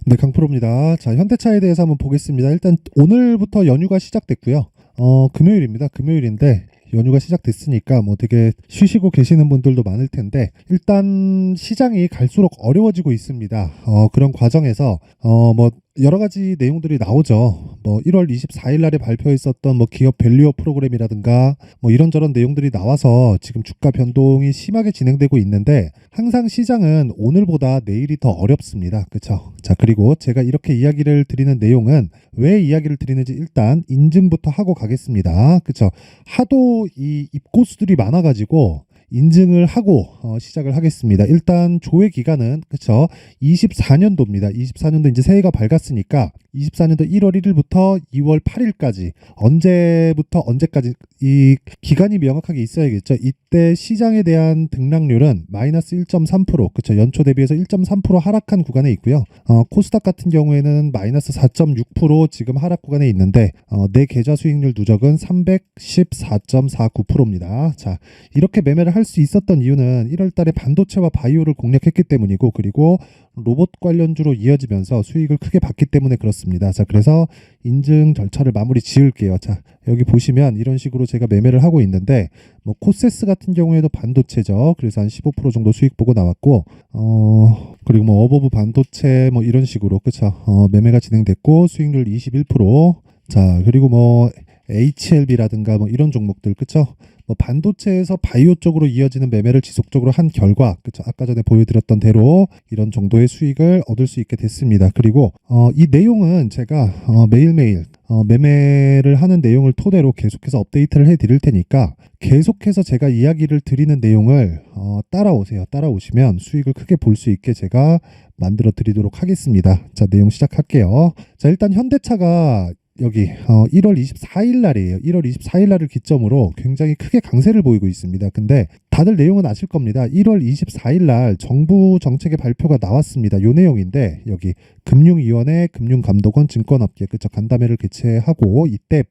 네, 강프로입니다. 자, 현대차에 대해서 한번 보겠습니다. 일단 오늘부터 연휴가 시작됐고요. 금요일입니다. 금요일인데 연휴가 시작됐으니까 뭐 되게 쉬시고 계시는 분들도 많을 텐데 일단 시장이 갈수록 어려워지고 있습니다. 그런 과정에서 뭐 여러 가지 내용들이 나오죠. 뭐 1월 24일 날에 발표했었던 뭐 기업 밸류어 프로그램이라든가 뭐 이런저런 내용들이 나와서 지금 주가 변동이 심하게 진행되고 있는데 항상 시장은 오늘보다 내일이 더 어렵습니다. 그렇죠? 자, 그리고 제가 이렇게 이야기를 드리는 내용은 왜 이야기를 드리는지 일단 인증부터 하고 가겠습니다. 그렇죠? 하도 이 입고수들이 많아가지고 인증을 하고 시작을 하겠습니다. 일단 조회 기간은 그쵸 24년도입니다. 24년도 이제 새해가 밝았으니까 24년도 1월 1일부터 2월 8일까지 언제부터 언제까지 이 기간이 명확하게 있어야겠죠. 이때 시장에 대한 등락률은 마이너스 1.3% 그쵸 연초 대비해서 1.3% 하락한 구간에 있고요. 코스닥 같은 경우에는 마이너스 4.6% 지금 하락 구간에 있는데 내 계좌 수익률 누적은 314.49%입니다. 자, 이렇게 매매를 할 수 있었던 이유는 1월 달에 반도체와 바이오를 공략했기 때문이고 그리고 로봇 관련주로 이어지면서 수익을 크게 봤기 때문에 그렇습니다. 자, 그래서 인증 절차를 마무리 지을게요. 자, 여기 보시면 이런 식으로 제가 매매를 하고 있는데 뭐 코세스 같은 경우에도 반도체죠. 그래서 한 15% 정도 수익 보고 나왔고 그리고 뭐 어버브 반도체 뭐 이런 식으로 그쵸 매매가 진행됐고 수익률 21%. 자, 그리고 뭐 HLB라든가 뭐 이런 종목들 그쵸 뭐 반도체에서 바이오 쪽으로 이어지는 매매를 지속적으로 한 결과 그쵸 아까 전에 보여드렸던 대로 이런 정도의 수익을 얻을 수 있게 됐습니다. 그리고 이 내용은 제가 매일매일 매매를 하는 내용을 토대로 계속해서 업데이트를 해 드릴 테니까 계속해서 제가 이야기를 드리는 내용을 따라오세요. 따라오시면 수익을 크게 볼 수 있게 제가 만들어 드리도록 하겠습니다. 자, 내용 시작할게요. 자, 일단 현대차가 여기 1월 24일 날이에요. 1월 24일 날을 기점으로 굉장히 크게 강세를 보이고 있습니다. 근데 다들 내용은 아실 겁니다. 1월 24일 날 정부 정책의 발표가 나왔습니다. 요 내용인데 여기 금융위원회, 금융감독원, 증권업계 그쵸 간담회를 개최하고 이때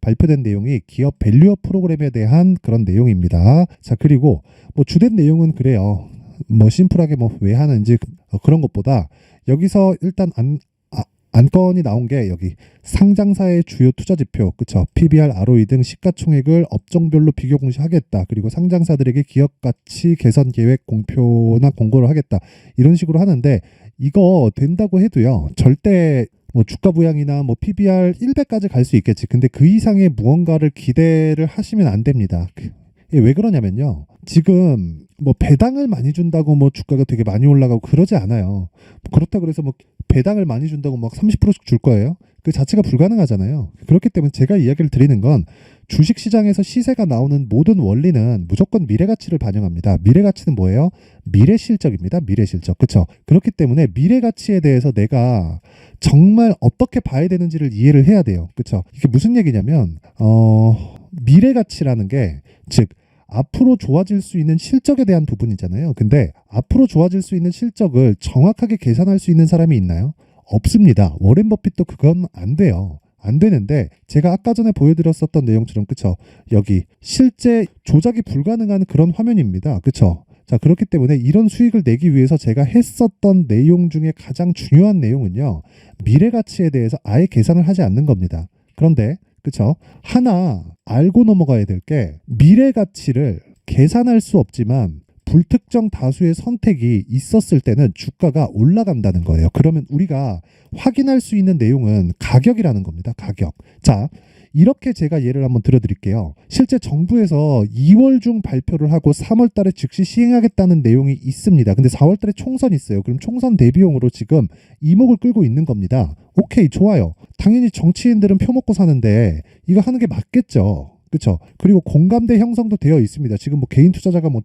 발표된 내용이 기업 밸류어 프로그램에 대한 그런 내용입니다. 자, 그리고 뭐 주된 내용은 그래요. 뭐 심플하게 뭐 왜 하는지 그런 것보다 여기서 일단 안건이 나온 게 여기 상장사의 주요 투자 지표, 그쵸? PBR, ROE 등 시가총액을 업종별로 비교 공시하겠다. 그리고 상장사들에게 기업 가치 개선 계획 공표나 공고를 하겠다. 이런 식으로 하는데 이거 된다고 해도요. 절대 뭐 주가 부양이나 뭐 PBR 1배까지 갈 수 있겠지. 근데 그 이상의 무언가를 기대를 하시면 안 됩니다. 이게 왜 그러냐면요. 지금 뭐 배당을 많이 준다고 뭐 주가가 되게 많이 올라가고 그러지 않아요. 그렇다고 그래서 뭐 배당을 많이 준다고 막 30%씩 줄 거예요. 그 자체가 불가능하잖아요. 그렇기 때문에 제가 이야기를 드리는 건 주식시장에서 시세가 나오는 모든 원리는 무조건 미래가치를 반영합니다. 미래가치는 뭐예요? 미래실적입니다. 미래실적. 그렇죠? 그렇기 때문에 미래가치에 대해서 내가 정말 어떻게 봐야 되는지를 이해를 해야 돼요. 그렇죠? 이게 무슨 얘기냐면 미래가치라는 게 즉 앞으로 좋아질 수 있는 실적에 대한 부분이잖아요. 근데 앞으로 좋아질 수 있는 실적을 정확하게 계산할 수 있는 사람이 있나요? 없습니다. 워렌 버핏도 그건 안 돼요. 안 되는데 제가 아까 전에 보여드렸었던 내용처럼 그쵸? 여기 실제 조작이 불가능한 그런 화면입니다. 그쵸? 자, 그렇기 때문에 이런 수익을 내기 위해서 제가 했었던 내용 중에 가장 중요한 내용은요. 미래 가치에 대해서 아예 계산을 하지 않는 겁니다. 그런데 그쵸? 하나 알고 넘어가야 될 게 미래 가치를 계산할 수 없지만 불특정 다수의 선택이 있었을 때는 주가가 올라간다는 거예요. 그러면 우리가 확인할 수 있는 내용은 가격이라는 겁니다. 가격. 자, 이렇게 제가 예를 한번 들어드릴게요. 실제 정부에서 2월 중 발표를 하고 3월 달에 즉시 시행하겠다는 내용이 있습니다. 근데 4월 달에 총선이 있어요. 그럼 총선 대비용으로 지금 이목을 끌고 있는 겁니다. 오케이, 좋아요. 당연히 정치인들은 표 먹고 사는데 이거 하는 게 맞겠죠. 그렇죠. 그리고 공감대 형성도 되어 있습니다. 지금 뭐 개인 투자자가 뭐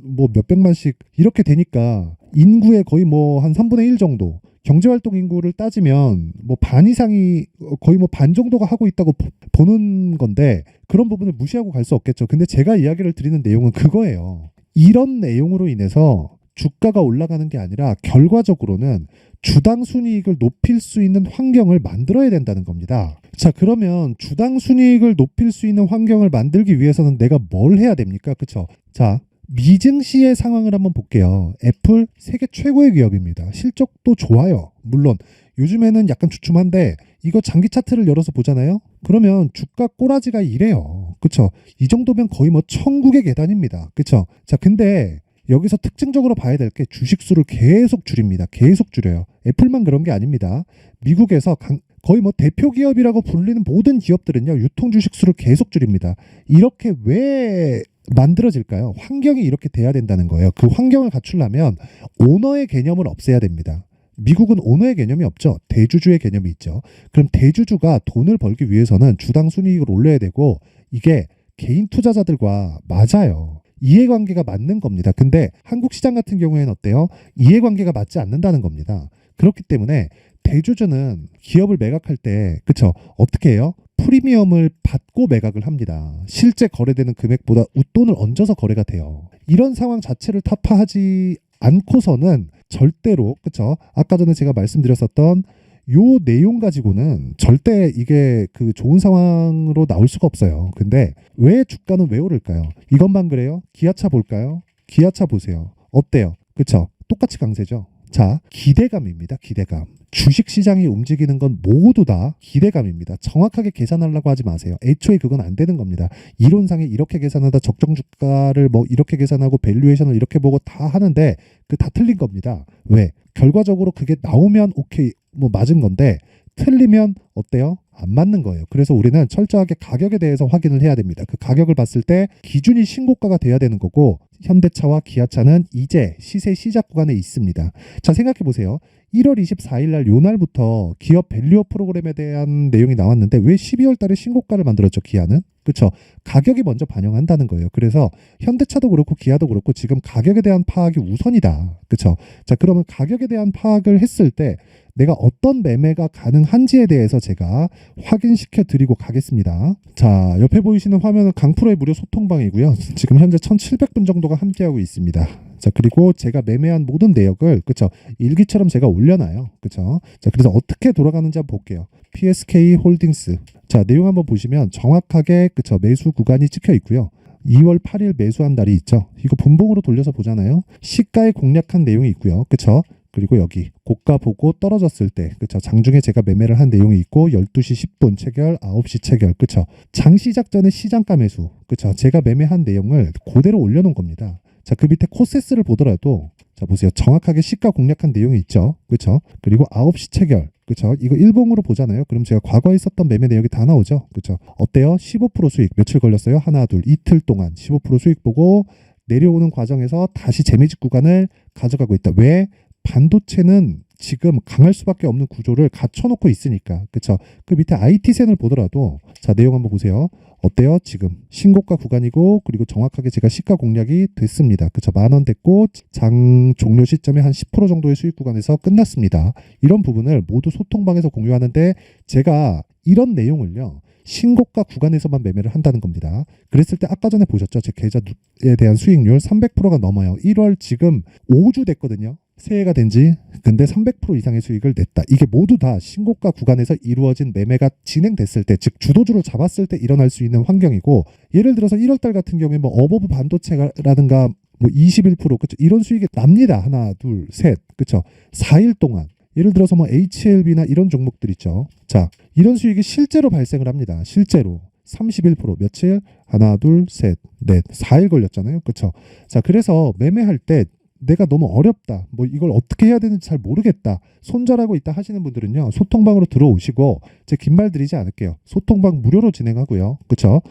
뭐 몇백만씩 이렇게 되니까 인구의 거의 뭐 한 3분의 1 정도 경제활동 인구를 따지면 뭐 반 이상이 거의 뭐 반 정도가 하고 있다고 보는 건데 그런 부분을 무시하고 갈 수 없겠죠. 근데 제가 이야기를 드리는 내용은 그거예요. 이런 내용으로 인해서 주가가 올라가는 게 아니라 결과적으로는 주당 순이익을 높일 수 있는 환경을 만들어야 된다는 겁니다. 자, 그러면 주당 순이익을 높일 수 있는 환경을 만들기 위해서는 내가 뭘 해야 됩니까? 그쵸? 자, 미증시의 상황을 한번 볼게요. 애플 세계 최고의 기업입니다. 실적도 좋아요. 물론 요즘에는 약간 주춤한데 이거 장기 차트를 열어서 보잖아요. 그러면 주가 꼬라지가 이래요. 그쵸? 이 정도면 거의 뭐 천국의 계단입니다. 그쵸? 자, 근데 여기서 특징적으로 봐야 될 게 주식수를 계속 줄입니다. 계속 줄여요. 애플만 그런 게 아닙니다. 미국에서 거의 뭐 대표 기업이라고 불리는 모든 기업들은요, 유통 주식수를 계속 줄입니다. 이렇게 왜 만들어질까요? 환경이 이렇게 돼야 된다는 거예요. 그 환경을 갖추려면 오너의 개념을 없애야 됩니다. 미국은 오너의 개념이 없죠. 대주주의 개념이 있죠. 그럼 대주주가 돈을 벌기 위해서는 주당 순이익을 올려야 되고 이게 개인 투자자들과 맞아요. 이해관계가 맞는 겁니다. 근데 한국 시장 같은 경우에는 어때요? 이해관계가 맞지 않는다는 겁니다. 그렇기 때문에 대주주는 기업을 매각할 때 그쵸? 어떻게 해요? 프리미엄을 받고 매각을 합니다. 실제 거래되는 금액보다 웃돈을 얹어서 거래가 돼요. 이런 상황 자체를 타파하지 않고서는 절대로 그쵸? 아까 전에 제가 말씀드렸었던 요 내용 가지고는 절대 이게 그 좋은 상황으로 나올 수가 없어요. 근데 왜 주가는 왜 오를까요? 이것만 그래요? 기아차 볼까요? 기아차 보세요. 어때요? 그쵸? 똑같이 강세죠. 자, 기대감입니다. 기대감. 주식 시장이 움직이는 건 모두 다 기대감입니다. 정확하게 계산하려고 하지 마세요. 애초에 그건 안 되는 겁니다. 이론상에 이렇게 계산하다 적정 주가를 뭐 이렇게 계산하고 밸류에이션을 이렇게 보고 다 하는데 그 다 틀린 겁니다. 왜? 결과적으로 그게 나오면 오케이 뭐 맞은 건데 틀리면 어때요? 안 맞는 거예요. 그래서 우리는 철저하게 가격에 대해서 확인을 해야 됩니다. 그 가격을 봤을 때 기준이 신고가가 돼야 되는 거고 현대차와 기아차는 이제 시세 시작 구간에 있습니다. 자, 생각해 보세요. 1월 24일 날 요날부터 기업 밸류업 프로그램에 대한 내용이 나왔는데 왜 12월 달에 신고가를 만들었죠, 기아는? 그렇죠. 가격이 먼저 반영한다는 거예요. 그래서 현대차도 그렇고 기아도 그렇고 지금 가격에 대한 파악이 우선이다. 그렇죠. 자, 그러면 가격에 대한 파악을 했을 때 내가 어떤 매매가 가능한지에 대해서 제가 확인시켜 드리고 가겠습니다. 자, 옆에 보이시는 화면은 강프로의 무료 소통방이고요. 지금 현재 1700분 정도가 함께하고 있습니다. 자, 그리고 제가 매매한 모든 내역을 그쵸 일기처럼 제가 올려놔요. 그쵸. 자, 그래서 어떻게 돌아가는지 한번 볼게요. PSK 홀딩스. 자, 내용 한번 보시면 정확하게 그쵸 매수 구간이 찍혀 있고요. 2월 8일 매수한 날이 있죠. 이거 분봉으로 돌려서 보잖아요. 시가에 공략한 내용이 있고요. 그쵸. 그리고 여기 고가 보고 떨어졌을 때 그쵸 장중에 제가 매매를 한 내용이 있고 12시 10분 체결 9시 체결 그쵸 장 시작 전에 시장가 매수 그쵸 제가 매매한 내용을 그대로 올려놓은 겁니다. 자, 그 밑에 코세스를 보더라도 자 보세요. 정확하게 시가 공략한 내용이 있죠. 그쵸 그리고 9시 체결 그쵸 이거 일봉으로 보잖아요. 그럼 제가 과거에 있었던 매매 내역이 다 나오죠. 그쵸 어때요? 15% 수익 며칠 걸렸어요? 하나 둘 이틀 동안 15% 수익 보고 내려오는 과정에서 다시 재매직 구간을 가져가고 있다. 왜? 반도체는 지금 강할 수밖에 없는 구조를 갖춰놓고 있으니까 그쵸 그 밑에 IT센을 보더라도 자 내용 한번 보세요. 어때요? 지금 신고가 구간이고 그리고 정확하게 제가 시가 공략이 됐습니다. 그쵸 10,000원 됐고 장 종료 시점에 한 10% 정도의 수익 구간에서 끝났습니다. 이런 부분을 모두 소통방에서 공유하는데 제가 이런 내용을요 신고가 구간에서만 매매를 한다는 겁니다. 그랬을 때 아까 전에 보셨죠? 제 계좌에 대한 수익률 300%가 넘어요. 1월 지금 5주 됐거든요. 새해가 된 지 근데 300% 이상의 수익을 냈다. 이게 모두 다 신고가 구간에서 이루어진 매매가 진행됐을 때, 즉 주도주를 잡았을 때 일어날 수 있는 환경이고 예를 들어서 1월 달 같은 경우에 뭐 어버브 반도체라든가 뭐 21% 그쵸 이런 수익이 납니다. 하나, 둘, 셋 그쵸 4일 동안 예를 들어서 뭐 HLB나 이런 종목들 있죠. 자, 이런 수익이 실제로 발생을 합니다. 실제로 31% 며칠 하나, 둘, 셋, 넷 4일 걸렸잖아요. 그쵸 자, 그래서 매매할 때 내가 너무 어렵다. 뭐 이걸 어떻게 해야 되는지 잘 모르겠다. 손절하고 있다 하시는 분들은요. 소통방으로 들어오시고 제 긴 말 드리지 않을게요. 소통방 무료로 진행하고요. 그쵸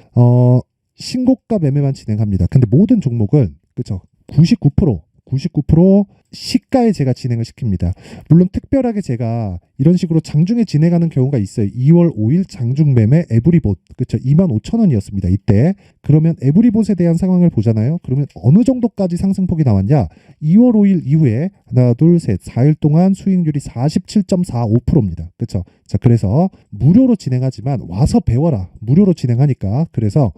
신고가 매매만 진행합니다. 근데 모든 종목은 그쵸 99% 시가에 제가 진행을 시킵니다. 물론 특별하게 제가 이런 식으로 장중에 진행하는 경우가 있어요. 2월 5일 장중 매매 에브리봇 그쵸 25,000원이었습니다. 이때 그러면 에브리봇에 대한 상황을 보잖아요. 그러면 어느 정도까지 상승폭이 나왔냐 2월 5일 이후에 하나 둘 셋 4일 동안 수익률이 47.45%입니다. 그쵸 자, 그래서 무료로 진행하지만 와서 배워라. 무료로 진행하니까 그래서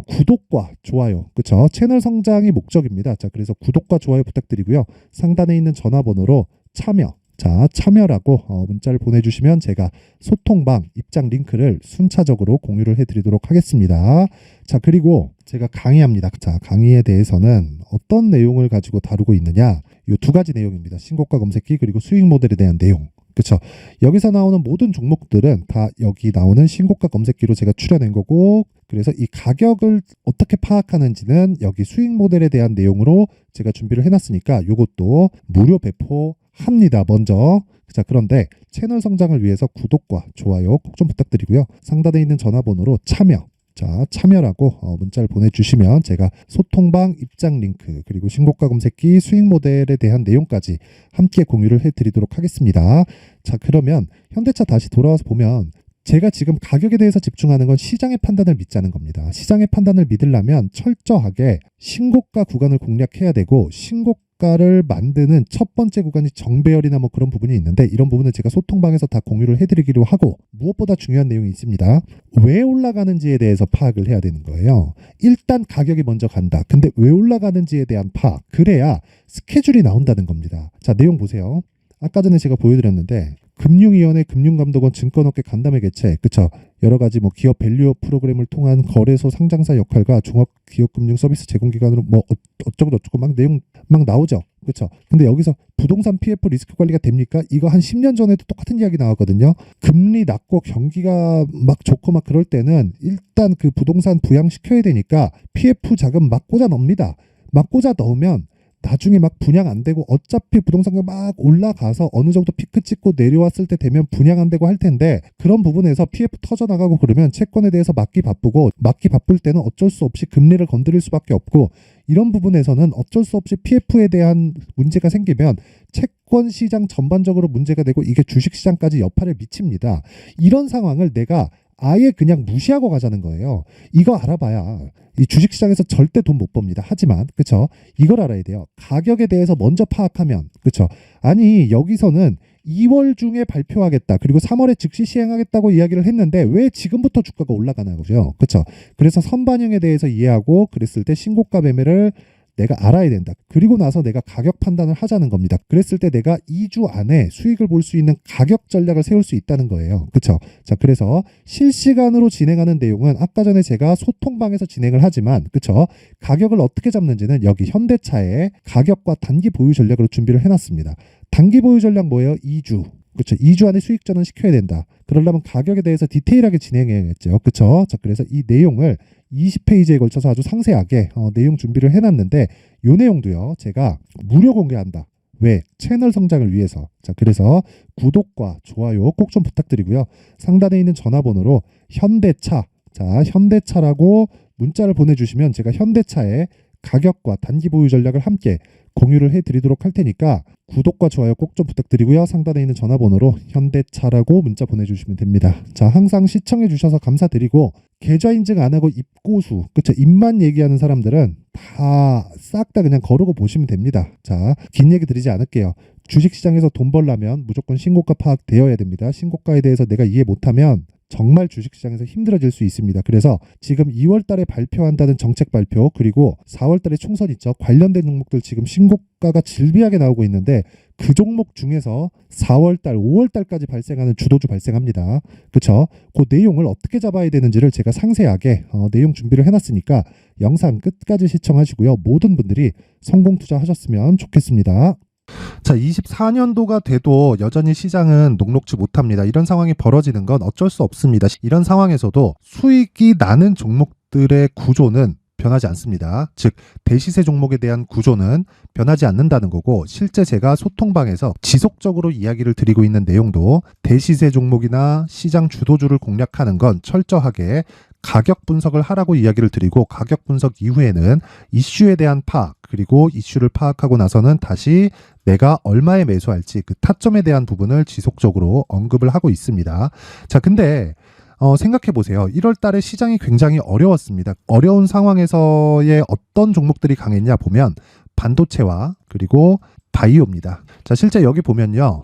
구독과 좋아요 그쵸 채널 성장이 목적입니다. 자, 그래서 구독과 좋아요 부탁드리고요. 상단에 있는 전화번호로 참여 자, 참여라고 문자를 보내주시면 제가 소통방 입장 링크를 순차적으로 공유를 해드리도록 하겠습니다. 자, 그리고 제가 강의합니다. 자, 강의에 대해서는 어떤 내용을 가지고 다루고 있느냐, 이 두 가지 내용입니다. 신고가 검색기 그리고 수익 모델에 대한 내용. 그렇죠. 여기서 나오는 모든 종목들은 다 여기 나오는 신고가 검색기로 제가 추려낸 거고, 그래서 이 가격을 어떻게 파악하는지는 여기 수익 모델에 대한 내용으로 제가 준비를 해놨으니까 이것도 무료 배포합니다. 먼저. 자, 그런데 채널 성장을 위해서 구독과 좋아요 꼭 좀 부탁드리고요. 상단에 있는 전화번호로 참여, 자, 참여라고 문자를 보내주시면 제가 소통방 입장 링크 그리고 신고가 검색기 수익 모델에 대한 내용까지 함께 공유를 해드리도록 하겠습니다. 자, 그러면 현대차 다시 돌아와서 보면 제가 지금 가격에 대해서 집중하는 건 시장의 판단을 믿자는 겁니다. 시장의 판단을 믿으려면 철저하게 신고가 구간을 공략해야 되고, 신고가를 만드는 첫 번째 구간이 정배열이나 뭐 그런 부분이 있는데, 이런 부분은 제가 소통방에서 다 공유를 해드리기로 하고, 무엇보다 중요한 내용이 있습니다. 왜 올라가는지에 대해서 파악을 해야 되는 거예요. 일단 가격이 먼저 간다. 근데 왜 올라가는지에 대한 파악, 그래야 스케줄이 나온다는 겁니다. 자, 내용 보세요. 아까 전에 제가 보여드렸는데 금융위원회, 금융감독원, 증권업계 간담회 개최, 그쵸? 여러 가지 뭐 기업 밸류업 프로그램을 통한 거래소 상장사 역할과 종합기업금융 서비스 제공기관으로 뭐 어쩌고 저쩌고 막 내용 막 나오죠, 그쵸? 근데 여기서 부동산 PF 리스크 관리가 됩니까? 이거 한 10년 전에도 똑같은 이야기 나왔거든요. 금리 낮고 경기가 막 좋고 막 그럴 때는 일단 그 부동산 부양시켜야 되니까 PF 자금 막 꽂아 넣습니다. 막 꽂아 넣으면 나중에 막 분양 안 되고, 어차피 부동산가 막 올라가서 어느 정도 피크 찍고 내려왔을 때 되면 분양 안 되고 할 텐데, 그런 부분에서 PF 터져나가고 그러면 채권에 대해서 막기 바쁘고, 막기 바쁠 때는 어쩔 수 없이 금리를 건드릴 수밖에 없고, 이런 부분에서는 어쩔 수 없이 PF에 대한 문제가 생기면 채권 시장 전반적으로 문제가 되고, 이게 주식 시장까지 여파를 미칩니다. 이런 상황을 내가 아예 그냥 무시하고 가자는 거예요. 이거 알아봐야 이 주식시장에서 절대 돈 못 법니다. 하지만 그쵸? 이걸 알아야 돼요. 가격에 대해서 먼저 파악하면, 그쵸? 아니, 여기서는 2월 중에 발표하겠다, 그리고 3월에 즉시 시행하겠다고 이야기를 했는데 왜 지금부터 주가가 올라가나 보죠. 그쵸? 그래서 선반영에 대해서 이해하고, 그랬을 때 신고가 매매를 내가 알아야 된다. 그리고 나서 내가 가격 판단을 하자는 겁니다. 그랬을 때 내가 2주 안에 수익을 볼 수 있는 가격 전략을 세울 수 있다는 거예요. 그쵸? 자, 그래서 실시간으로 진행하는 내용은 아까 전에 제가 소통방에서 진행을 하지만, 그쵸? 가격을 어떻게 잡는지는 여기 현대차의 가격과 단기 보유 전략으로 준비를 해놨습니다. 단기 보유 전략 뭐예요? 2주. 그렇죠. 2주 안에 수익 전환 시켜야 된다. 그러려면 가격에 대해서 디테일하게 진행해야겠죠. 그렇죠. 자, 그래서 이 내용을 20페이지에 걸쳐서 아주 상세하게 내용 준비를 해놨는데, 이 내용도요, 제가 무료 공개한다. 왜? 채널 성장을 위해서. 자, 그래서 구독과 좋아요 꼭 좀 부탁드리고요. 상단에 있는 전화번호로 현대차, 자, 현대차라고 문자를 보내주시면 제가 현대차의 가격과 단기 보유 전략을 함께 공유를 해드리도록 할 테니까 구독과 좋아요 꼭 좀 부탁드리고요. 상단에 있는 전화번호로 현대차라고 문자 보내주시면 됩니다. 자, 항상 시청해 주셔서 감사드리고, 계좌 인증 안 하고 입고수, 그쵸? 입만 얘기하는 사람들은 다 싹 다 그냥 거르고 보시면 됩니다. 자, 긴 얘기 드리지 않을게요. 주식시장에서 돈 벌려면 무조건 신고가 파악되어야 됩니다. 신고가에 대해서 내가 이해 못하면 정말 주식시장에서 힘들어질 수 있습니다. 그래서 지금 2월 달에 발표한다는 정책 발표, 그리고 4월 달에 총선 있죠. 관련된 종목들 지금 신고가가 질비하게 나오고 있는데, 그 종목 중에서 4월 달, 5월 달까지 발생하는 주도주 발생합니다. 그렇죠? 그 내용을 어떻게 잡아야 되는지를 제가 상세하게 내용 준비를 해놨으니까 영상 끝까지 시청하시고요. 모든 분들이 성공 투자하셨으면 좋겠습니다. 자, 24년도가 돼도 여전히 시장은 녹록지 못합니다. 이런 상황이 벌어지는 건 어쩔 수 없습니다. 이런 상황에서도 수익이 나는 종목들의 구조는 변하지 않습니다. 즉, 대시세 종목에 대한 구조는 변하지 않는다는 거고, 실제 제가 소통방에서 지속적으로 이야기를 드리고 있는 내용도 대시세 종목이나 시장 주도주를 공략하는 건 철저하게 가격 분석을 하라고 이야기를 드리고, 가격 분석 이후에는 이슈에 대한 파악, 그리고 이슈를 파악하고 나서는 다시 내가 얼마에 매수할지 그 타점에 대한 부분을 지속적으로 언급을 하고 있습니다. 자, 근데 생각해 보세요. 1월 달에 시장이 굉장히 어려웠습니다. 어려운 상황에서의 어떤 종목들이 강했냐 보면 반도체와 그리고 바이오입니다. 자, 실제 여기 보면요.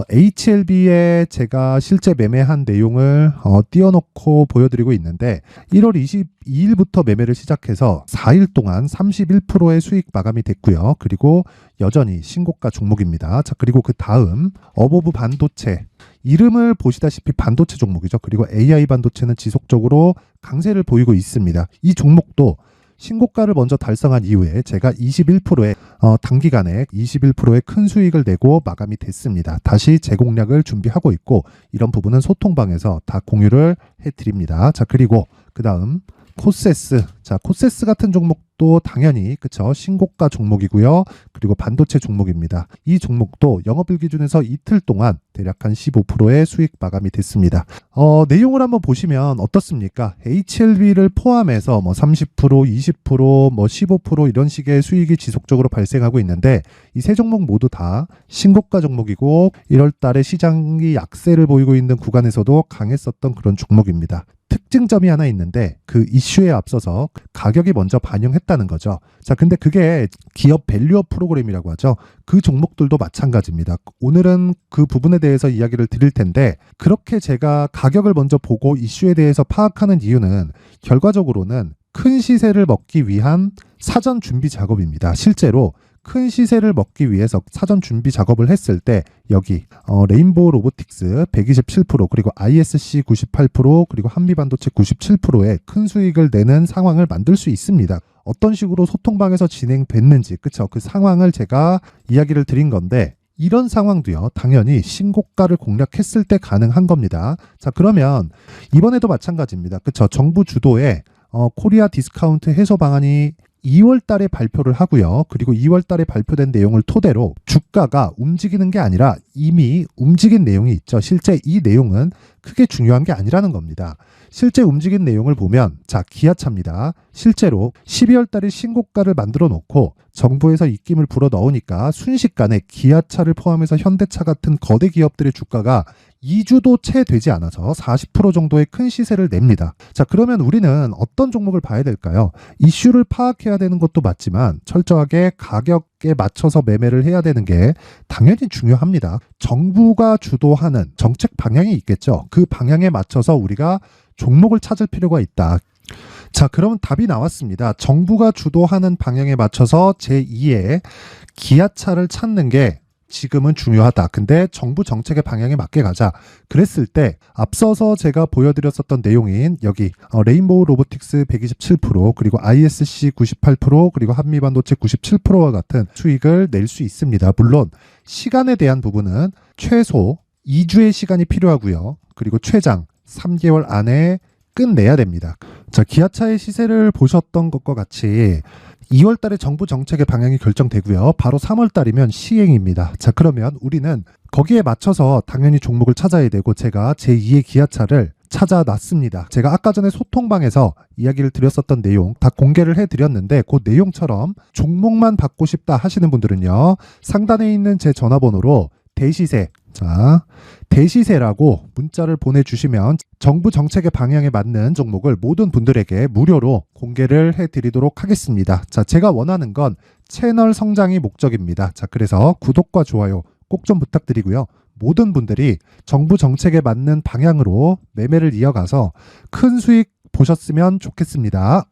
HLB에 제가 실제 매매한 내용을 띄워놓고 보여드리고 있는데 1월 22일부터 매매를 시작해서 4일 동안 31%의 수익 마감이 됐고요. 그리고 여전히 신고가 종목입니다. 자, 그리고 그 다음 어보브 반도체, 이름을 보시다시피 반도체 종목이죠. 그리고 AI 반도체는 지속적으로 강세를 보이고 있습니다. 이 종목도 신고가를 먼저 달성한 이후에 제가 21%의 단기간에 21%의 큰 수익을 내고 마감이 됐습니다. 다시 재공략을 준비하고 있고 이런 부분은 소통방에서 다 공유를 해드립니다. 자, 그리고 그 다음 코세스. 자, 코세스 같은 종목도 당연히 그쵸, 신고가 종목이고요. 그리고 반도체 종목입니다. 이 종목도 영업일 기준에서 이틀 동안 대략 한 15%의 수익 마감이 됐습니다. 내용을 한번 보시면 어떻습니까? HLB를 포함해서 뭐 30%, 20%, 뭐 15% 이런 식의 수익이 지속적으로 발생하고 있는데 이 세 종목 모두 다 신고가 종목이고 1월 달에 시장이 약세를 보이고 있는 구간에서도 강했었던 그런 종목입니다. 특징점이 하나 있는데 그 이슈에 앞서서 가격이 먼저 반영했다는 거죠. 자, 근데 그게 기업 밸류업 프로그램이라고 하죠. 그 종목들도 마찬가지입니다. 오늘은 그 부분에 대해서 이야기를 드릴 텐데 그렇게 제가 가격을 먼저 보고 이슈에 대해서 파악하는 이유는 결과적으로는 큰 시세를 먹기 위한 사전 준비 작업입니다. 실제로 큰 시세를 먹기 위해서 사전 준비 작업을 했을 때 여기 레인보우 로보틱스 127% 그리고 ISC 98% 그리고 한미반도체 97%의 큰 수익을 내는 상황을 만들 수 있습니다. 어떤 식으로 소통방에서 진행됐는지 그쵸, 그 상황을 제가 이야기를 드린 건데 이런 상황도요 당연히 신고가를 공략했을 때 가능한 겁니다. 자, 그러면 이번에도 마찬가지입니다. 그쵸, 정부 주도의 코리아 디스카운트 해소 방안이 2월 달에 발표를 하고요. 그리고 2월 달에 발표된 내용을 토대로 주가가 움직이는 게 아니라 이미 움직인 내용이 있죠. 실제 이 내용은 크게 중요한 게 아니라는 겁니다. 실제 움직인 내용을 보면 자, 기아차입니다. 실제로 12월 달에 신고가를 만들어 놓고 정부에서 입김을 불어 넣으니까 순식간에 기아차를 포함해서 현대차 같은 거대 기업들의 주가가 2주도 채 되지 않아서 40% 정도의 큰 시세를 냅니다. 자, 그러면 우리는 어떤 종목을 봐야 될까요? 이슈를 파악해야 되는 것도 맞지만 철저하게 가격에 맞춰서 매매를 해야 되는 게 당연히 중요합니다. 정부가 주도하는 정책 방향이 있겠죠. 그 방향에 맞춰서 우리가 종목을 찾을 필요가 있다. 자, 그러면 답이 나왔습니다. 정부가 주도하는 방향에 맞춰서 제2의 기아차를 찾는 게 지금은 중요하다. 근데 정부 정책의 방향에 맞게 가자. 그랬을 때 앞서서 제가 보여드렸었던 내용인 여기 레인보우 로보틱스 127% 그리고 ISC 98% 그리고 한미반도체 97%와 같은 수익을 낼 수 있습니다. 물론 시간에 대한 부분은 최소 2주의 시간이 필요하고요. 그리고 최장 3개월 안에 끝내야 됩니다. 자, 기아차의 시세를 보셨던 것과 같이 2월 달에 정부 정책의 방향이 결정되고요. 바로 3월 달이면 시행입니다. 자, 그러면 우리는 거기에 맞춰서 당연히 종목을 찾아야 되고 제가 제2의 기아차를 찾아놨습니다. 제가 아까 전에 소통방에서 이야기를 드렸었던 내용 다 공개를 해드렸는데 그 내용처럼 종목만 받고 싶다 하시는 분들은요. 상단에 있는 제 전화번호로 대시세, 자, 대시세라고 문자를 보내주시면 정부 정책의 방향에 맞는 종목을 모든 분들에게 무료로 공개를 해드리도록 하겠습니다. 자, 제가 원하는 건 채널 성장이 목적입니다. 자, 그래서 구독과 좋아요 꼭 좀 부탁드리고요. 모든 분들이 정부 정책에 맞는 방향으로 매매를 이어가서 큰 수익 보셨으면 좋겠습니다.